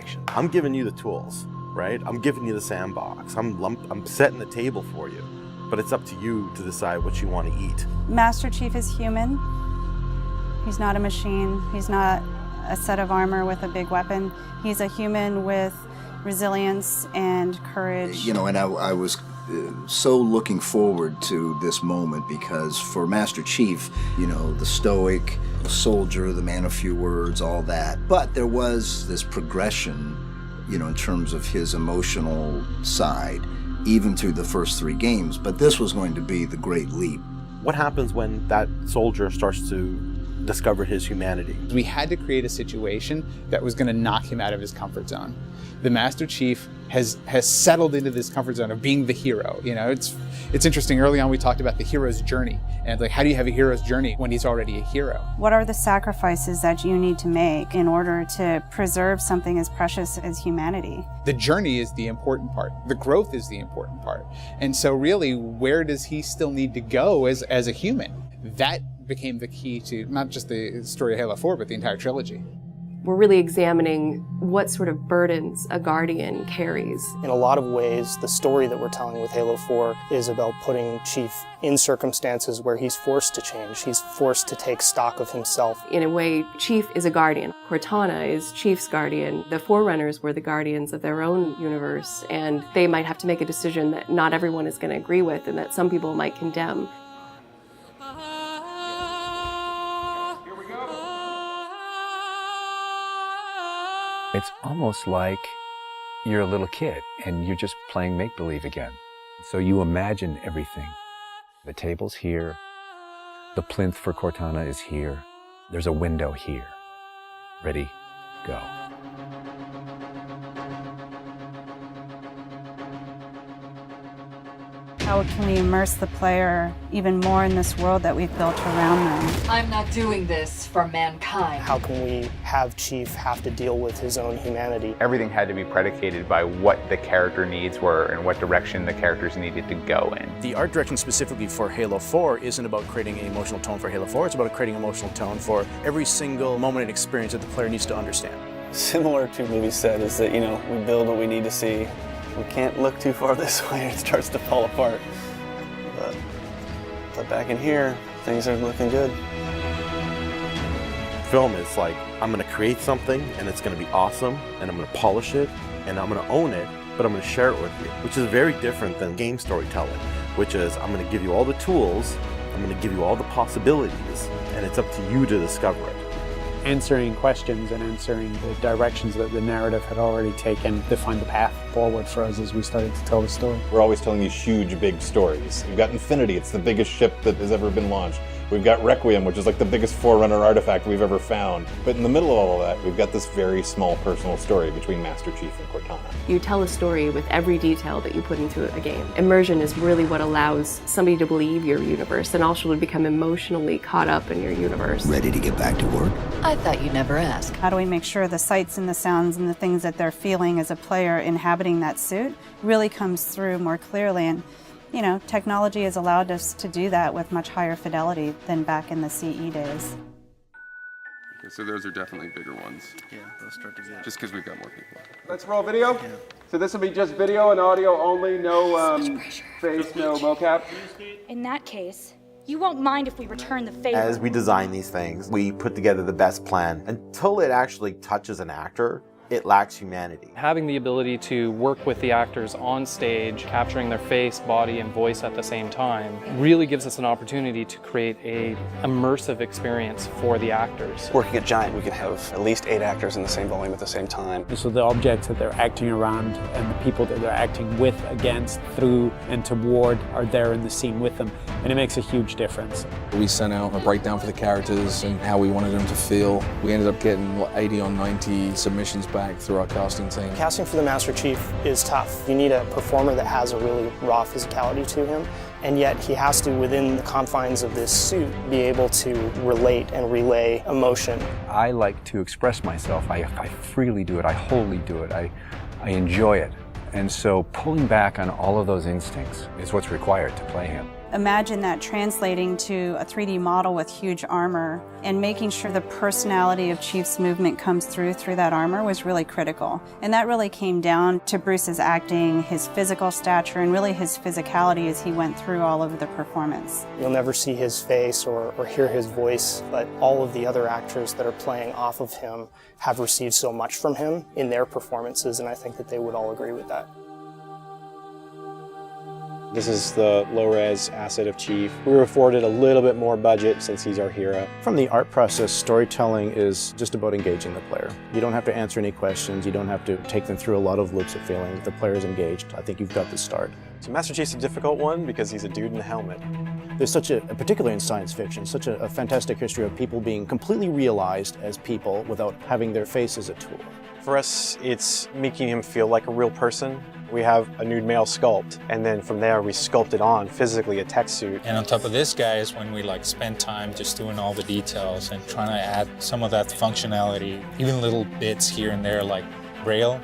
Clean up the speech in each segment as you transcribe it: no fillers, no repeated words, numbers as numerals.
action. I'm giving you the tools, right? I'm giving you the sandbox. I'm setting the table for you, but it's up to you to decide what you want to eat. Master Chief is human. He's not a machine. He's not a set of armor with a big weapon. He's a human with resilience and courage. You know, and I was so looking forward to this moment because for Master Chief, you know, the stoic soldier, the man of few words, all that. But there was this progression, you know, in terms of his emotional side, even through the first 3 games. But this was going to be the great leap. What happens when that soldier starts to discover his humanity? We had to create a situation that was going to knock him out of his comfort zone. The Master Chief has settled into this comfort zone of being the hero. You know, it's interesting. Early on, we talked about the hero's journey, and like, how do you have a hero's journey when he's already a hero? What are the sacrifices that you need to make in order to preserve something as precious as humanity? The journey is the important part. The growth is the important part. And so really, where does he still need to go as a human? That became the key to not just the story of Halo 4, but the entire trilogy. We're really examining what sort of burdens a Guardian carries. In a lot of ways, the story that we're telling with Halo 4 is about putting Chief in circumstances where he's forced to change. He's forced to take stock of himself. In a way, Chief is a Guardian. Cortana is Chief's Guardian. The Forerunners were the Guardians of their own universe, and they might have to make a decision that not everyone is going to agree with and that some people might condemn. It's almost like you're a little kid and you're just playing make-believe again. So you imagine everything. The table's here. The plinth for Cortana is here. There's a window here. Ready, go. How can we immerse the player even more in this world that we've built around them? I'm not doing this for mankind. How can we have Chief have to deal with his own humanity? Everything had to be predicated by what the character needs were and what direction the characters needed to go in. The art direction specifically for Halo 4 isn't about creating an emotional tone for Halo 4, it's about creating an emotional tone for every single moment and experience that the player needs to understand. Similar to what we said is that, you know, we build what we need to see. We can't look too far this way, it starts to fall apart. But back in here, things are looking good. Film is like, I'm going to create something and it's going to be awesome and I'm going to polish it and I'm going to own it, but I'm going to share it with you, which is very different than game storytelling, which is I'm going to give you all the tools, I'm going to give you all the possibilities, and it's up to you to discover it. Answering questions and answering the directions that the narrative had already taken to find the path forward for us as we started to tell the story. We're always telling these huge, big stories. We've got Infinity, it's the biggest ship that has ever been launched. We've got Requiem, which is like the biggest Forerunner artifact we've ever found. But in the middle of all of that, we've got this very small personal story between Master Chief and Cortana. You tell a story with every detail that you put into a game. Immersion is really what allows somebody to believe your universe and also to become emotionally caught up in your universe. Ready to get back to work? I thought you'd never ask. How do we make sure the sights and the sounds and the things that they're feeling as a player inhabiting that suit really comes through more clearly? And you know, technology has allowed us to do that with much higher fidelity than back in the CE days. Okay, so those are definitely bigger ones. Yeah, those start to get... Just because we've got more people. Let's roll video. Yeah. So this will be just video and audio only, no face, no mocap. In that case, you won't mind if we return the favor. As we design these things, we put together the best plan. Until it actually touches an actor, it lacks humanity. Having the ability to work with the actors on stage, capturing their face, body, and voice at the same time, really gives us an opportunity to create an immersive experience for the actors. Working at Giant, we could have at least 8 actors in the same volume at the same time. So the objects that they're acting around and the people that they're acting with, against, through, and toward are there in the scene with them, and it makes a huge difference. We sent out a breakdown for the characters and how we wanted them to feel. We ended up getting 80 on 90 submissions back through our casting team. Casting for the Master Chief is tough. You need a performer that has a really raw physicality to him, and yet he has to, within the confines of this suit, be able to relate and relay emotion. I like to express myself. I freely do it. I wholly do it. I enjoy it. And so pulling back on all of those instincts is what's required to play him. Imagine that translating to a 3D model with huge armor and making sure the personality of Chief's movement comes through that armor was really critical. And that really came down to Bruce's acting, his physical stature, and really his physicality as he went through all of the performance. You'll never see his face or hear his voice, but all of the other actors that are playing off of him have received so much from him in their performances, and I think that they would all agree with that. This is the low-res asset of Chief. We were afforded a little bit more budget since he's our hero. From the art process, storytelling is just about engaging the player. You don't have to answer any questions. You don't have to take them through a lot of loops of feeling. If the player is engaged, I think you've got the start. So Master Chief's a difficult one because he's a dude in a helmet. There's such a, particularly in science fiction, such a fantastic history of people being completely realized as people without having their face as a tool. For us, it's making him feel like a real person. We have a nude male sculpt, and then from there we sculpt it on physically a tech suit. And on top of this, guys, when we spend time just doing all the details and trying to add some of that functionality, even little bits here and there like Braille,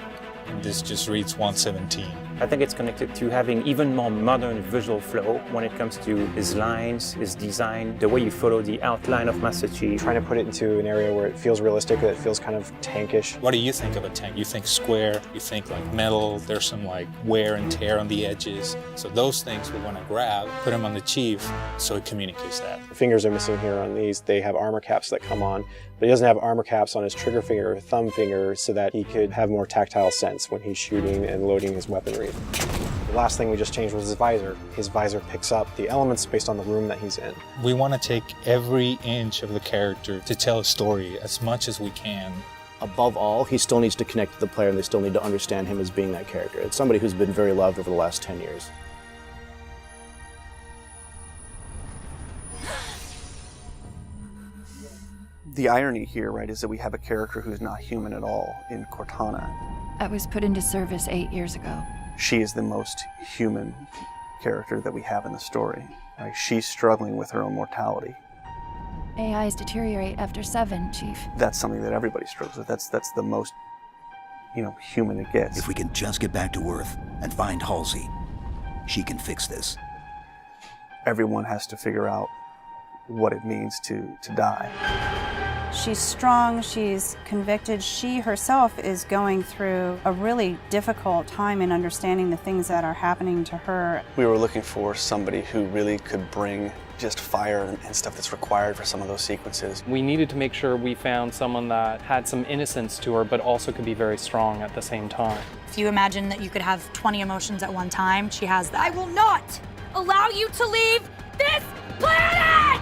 and this just reads 117. I think it's connected to having even more modern visual flow when it comes to his lines, his design, the way you follow the outline of Master Chief. Trying to put it into an area where it feels realistic, that it feels kind of tankish. What do you think of a tank? You think square, you think metal, there's some wear and tear on the edges. So those things we want to grab, put them on the Chief so it communicates that. The fingers are missing here on these. They have armor caps that come on, but he doesn't have armor caps on his trigger finger or thumb finger so that he could have more tactile sense when he's shooting and loading his weaponry. The last thing we just changed was his visor. His visor picks up the elements based on the room that he's in. We want to take every inch of the character to tell a story as much as we can. Above all, he still needs to connect to the player and they still need to understand him as being that character. It's somebody who's been very loved over the last 10 years. The irony here, right, is that we have a character who's not human at all in Cortana. I was put into service 8 years ago. She is the most human character that we have in the story. Right? She's struggling with her own mortality. AIs deteriorate after 7, Chief. That's something that everybody struggles with. That's the most, human it gets. If we can just get back to Earth and find Halsey, she can fix this. Everyone has to figure out what it means to die. She's strong, she's convicted. She herself is going through a really difficult time in understanding the things that are happening to her. We were looking for somebody who really could bring just fire and stuff that's required for some of those sequences. We needed to make sure we found someone that had some innocence to her, but also could be very strong at the same time. If you imagine that you could have 20 emotions at one time, she has that. I will not allow you to leave this planet!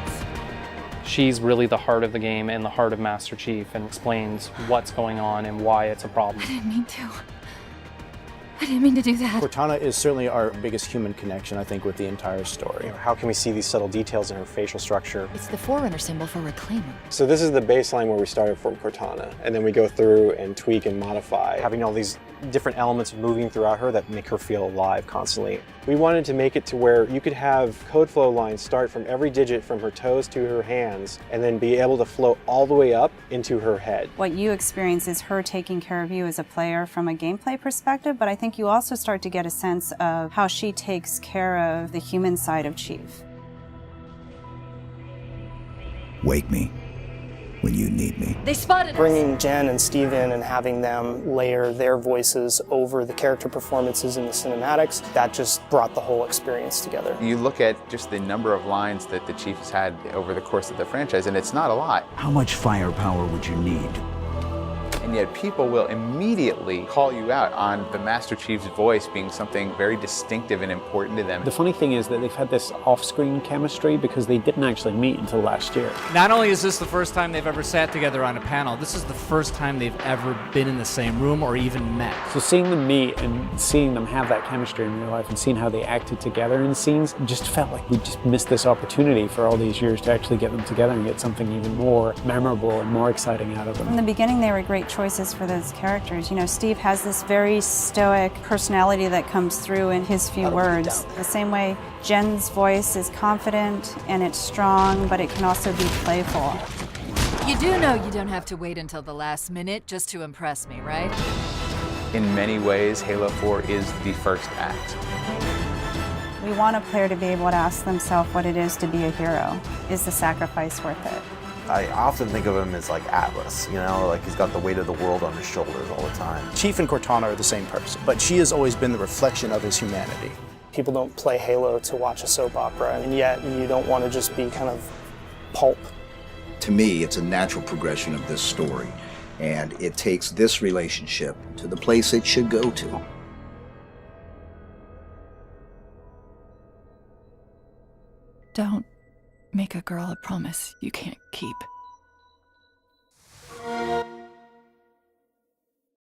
She's really the heart of the game and the heart of Master Chief and explains what's going on and why it's a problem. I didn't mean to. I didn't mean to do that. Cortana is certainly our biggest human connection, I think, with the entire story. How can we see these subtle details in her facial structure? It's the Forerunner symbol for reclaiming. So this is the baseline where we started from Cortana, and then we go through and tweak and modify, having all these different elements moving throughout her that make her feel alive constantly. We wanted to make it to where you could have code flow lines start from every digit from her toes to her hands, and then be able to flow all the way up into her head. What you experience is her taking care of you as a player from a gameplay perspective, but I think you also start to get a sense of how she takes care of the human side of Chief. Wake me when you need me. They spotted us. Bringing Jen and Steve in and having them layer their voices over the character performances in the cinematics, that just brought the whole experience together. You look at just the number of lines that the Chief has had over the course of the franchise, and it's not a lot. How much firepower would you need? And yet people will immediately call you out on the Master Chief's voice being something very distinctive and important to them. The funny thing is that they've had this off-screen chemistry because they didn't actually meet until last year. Not only is this the first time they've ever sat together on a panel, this is the first time they've ever been in the same room or even met. So seeing them meet and seeing them have that chemistry in real life and seeing how they acted together in scenes, just felt like we just missed this opportunity for all these years to actually get them together and get something even more memorable and more exciting out of them. From the beginning, they were great choices for those characters. Steve has this very stoic personality that comes through in his few words. The same way Jen's voice is confident and it's strong, but it can also be playful. You do know you don't have to wait until the last minute just to impress me, right? In many ways, Halo 4 is the first act. We want a player to be able to ask themselves what it is to be a hero. Is the sacrifice worth it? I often think of him as like Atlas, you know, like he's got the weight of the world on his shoulders all the time. Chief and Cortana are the same person, but she has always been the reflection of his humanity. People don't play Halo to watch a soap opera, and yet you don't want to just be kind of pulp. To me, it's a natural progression of this story, and it takes this relationship to the place it should go to. Don't make a girl a promise you can't keep.